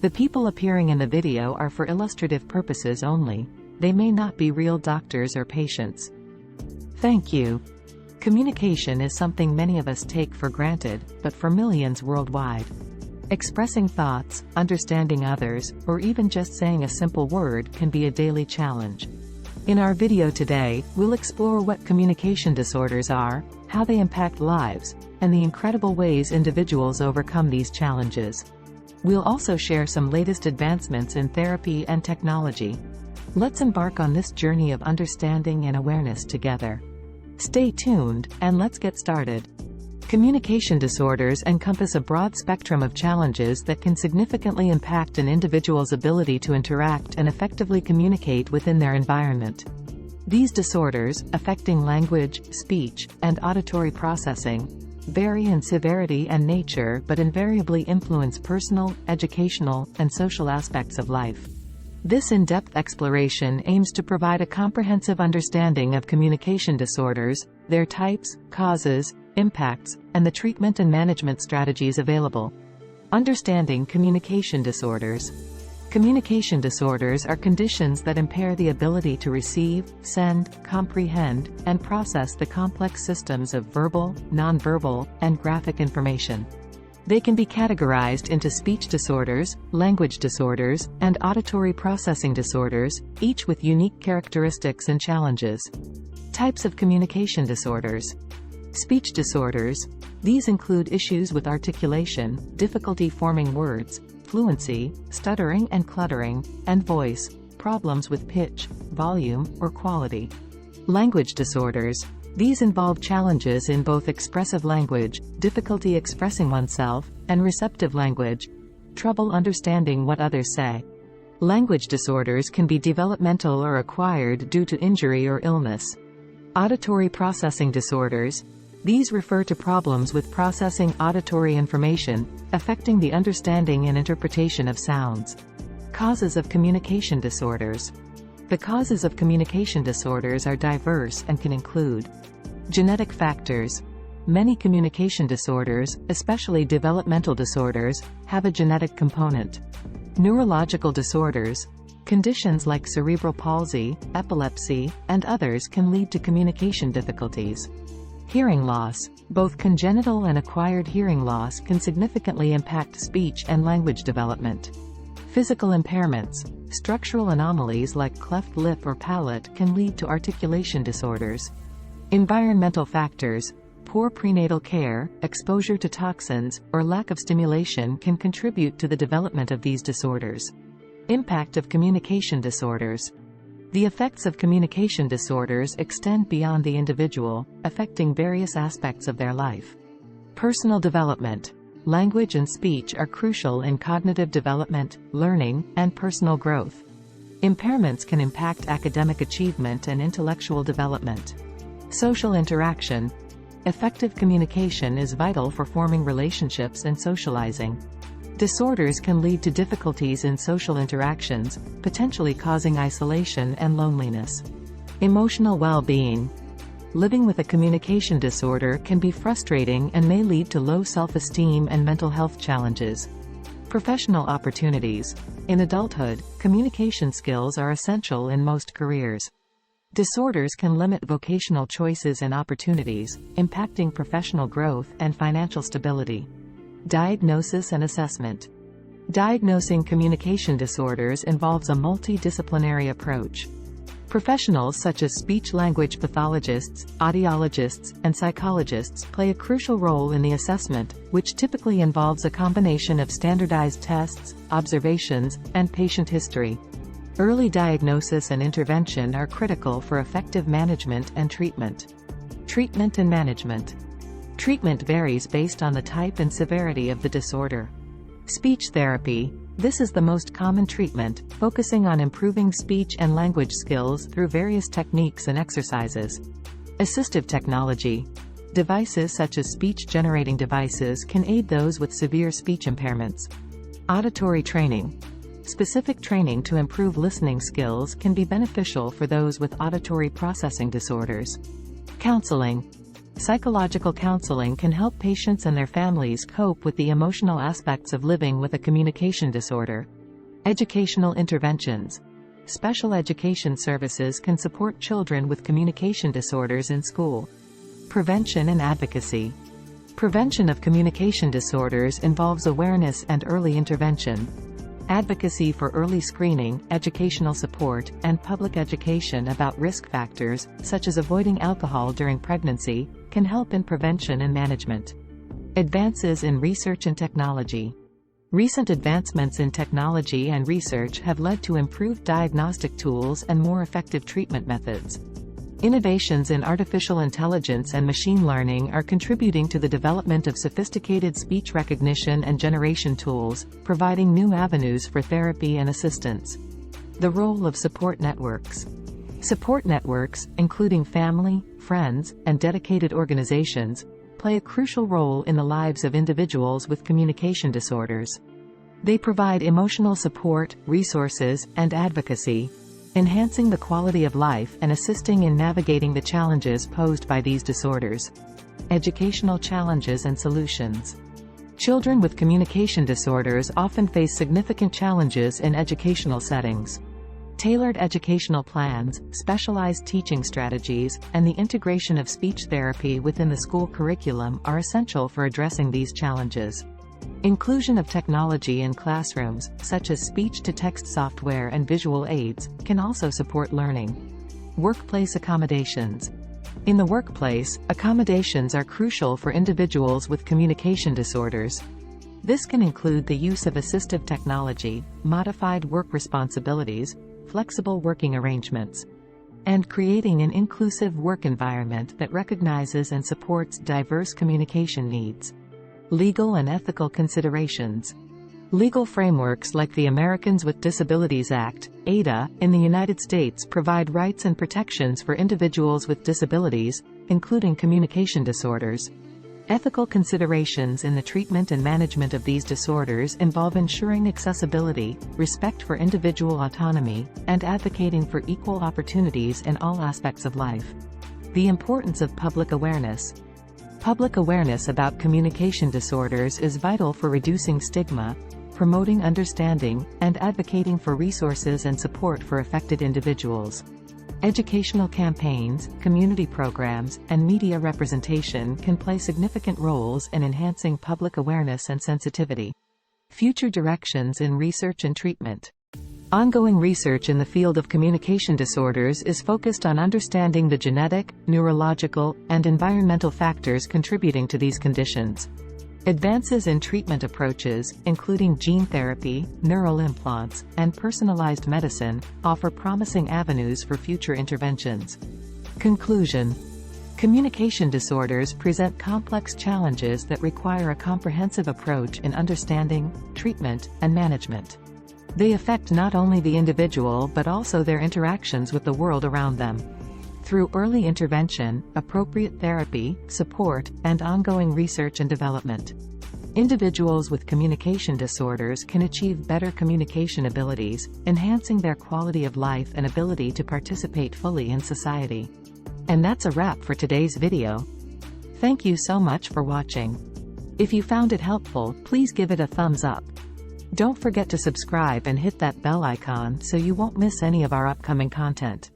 The people appearing in the video are for illustrative purposes only. They may not be real doctors or patients. Thank you. Communication is something many of us take for granted, but for millions worldwide. Expressing thoughts, understanding others, or even just saying a simple word can be a daily challenge. In our video today, we'll explore what communication disorders are, how they impact lives, and the incredible ways individuals overcome these challenges. We'll also share some latest advancements in therapy and technology. Let's embark on this journey of understanding and awareness together. Stay tuned, and let's get started. Communication disorders encompass a broad spectrum of challenges that can significantly impact an individual's ability to interact and effectively communicate within their environment. These disorders, affecting language, speech, and auditory processing, vary in severity and nature but invariably influence personal, educational, and social aspects of life. This in-depth exploration aims to provide a comprehensive understanding of communication disorders, their types, causes, impacts, and the treatment and management strategies available. Understanding communication disorders. Communication disorders are conditions that impair the ability to receive, send, comprehend, and process the complex systems of verbal, nonverbal, and graphic information. They can be categorized into speech disorders, language disorders, and auditory processing disorders, each with unique characteristics and challenges. Types of communication disorders. Speech disorders. These include issues with articulation, difficulty forming words, fluency, stuttering and cluttering, and voice, problems with pitch, volume, or quality. Language disorders. These involve challenges in both expressive language, difficulty expressing oneself, and receptive language, trouble understanding what others say. Language disorders can be developmental or acquired due to injury or illness. Auditory processing disorders. These refer to problems with processing auditory information, affecting the understanding and interpretation of sounds. Causes of communication disorders. The causes of communication disorders are diverse and can include genetic factors. Many communication disorders, especially developmental disorders, have a genetic component. Neurological disorders. Conditions like cerebral palsy, epilepsy, and others can lead to communication difficulties. Hearing loss. Both congenital and acquired hearing loss can significantly impact speech and language development. Physical impairments. Structural anomalies like cleft lip or palate can lead to articulation disorders. Environmental factors. Poor prenatal care, exposure to toxins, or lack of stimulation can contribute to the development of these disorders. Impact of communication disorders. The effects of communication disorders extend beyond the individual, affecting various aspects of their life. Personal development. Language and speech are crucial in cognitive development, learning, and personal growth. Impairments can impact academic achievement and intellectual development. Social interaction. Effective communication is vital for forming relationships and socializing. Disorders can lead to difficulties in social interactions, potentially causing isolation and loneliness. Emotional well-being. Living with a communication disorder can be frustrating and may lead to low self-esteem and mental health challenges. Professional opportunities. In adulthood, communication skills are essential in most careers. Disorders can limit vocational choices and opportunities, impacting professional growth and financial stability. Diagnosis and assessment. Diagnosing communication disorders involves a multidisciplinary approach. Professionals such as speech-language pathologists, audiologists, and psychologists play a crucial role in the assessment, which typically involves a combination of standardized tests, observations, and patient history. Early diagnosis and intervention are critical for effective management and treatment. Treatment and management. Treatment varies based on the type and severity of the disorder. Speech therapy. This is the most common treatment, focusing on improving speech and language skills through various techniques and exercises. Assistive technology. Devices such as speech-generating devices can aid those with severe speech impairments. Auditory training. Specific training to improve listening skills can be beneficial for those with auditory processing disorders. Counseling. Psychological counseling can help patients and their families cope with the emotional aspects of living with a communication disorder. Educational interventions. Special education services can support children with communication disorders in school. Prevention and advocacy. Prevention of communication disorders involves awareness and early intervention. Advocacy for early screening, educational support, and public education about risk factors, such as avoiding alcohol during pregnancy, can help in prevention and management. Advances in research and technology. Recent advancements in technology and research have led to improved diagnostic tools and more effective treatment methods. Innovations in artificial intelligence and machine learning are contributing to the development of sophisticated speech recognition and generation tools, providing new avenues for therapy and assistance. The role of support networks. Support networks, including family, friends, and dedicated organizations, play a crucial role in the lives of individuals with communication disorders. They provide emotional support, resources, and advocacy, enhancing the quality of life and assisting in navigating the challenges posed by these disorders. Educational challenges and solutions. Children with communication disorders often face significant challenges in educational settings. Tailored educational plans, specialized teaching strategies, and the integration of speech therapy within the school curriculum are essential for addressing these challenges. Inclusion of technology in classrooms, such as speech-to-text software and visual aids, can also support learning. Workplace accommodations. In the workplace, accommodations are crucial for individuals with communication disorders. This can include the use of assistive technology, modified work responsibilities, flexible working arrangements, and creating an inclusive work environment that recognizes and supports diverse communication needs. Legal and ethical considerations. Legal frameworks like the Americans with Disabilities Act, ADA, in the United States provide rights and protections for individuals with disabilities, including communication disorders. Ethical considerations in the treatment and management of these disorders involve ensuring accessibility, respect for individual autonomy, and advocating for equal opportunities in all aspects of life. The importance of public awareness. Public awareness about communication disorders is vital for reducing stigma, promoting understanding, and advocating for resources and support for affected individuals. Educational campaigns, community programs, and media representation can play significant roles in enhancing public awareness and sensitivity. Future directions in research and treatment. Ongoing research in the field of communication disorders is focused on understanding the genetic, neurological, and environmental factors contributing to these conditions. Advances in treatment approaches, including gene therapy, neural implants, and personalized medicine, offer promising avenues for future interventions. Conclusion. Communication disorders present complex challenges that require a comprehensive approach in understanding, treatment, and management. They affect not only the individual but also their interactions with the world around them. Through early intervention, appropriate therapy, support, and ongoing research and development, individuals with communication disorders can achieve better communication abilities, enhancing their quality of life and ability to participate fully in society. And that's a wrap for today's video. Thank you so much for watching. If you found it helpful, please give it a thumbs up. Don't forget to subscribe and hit that bell icon so you won't miss any of our upcoming content.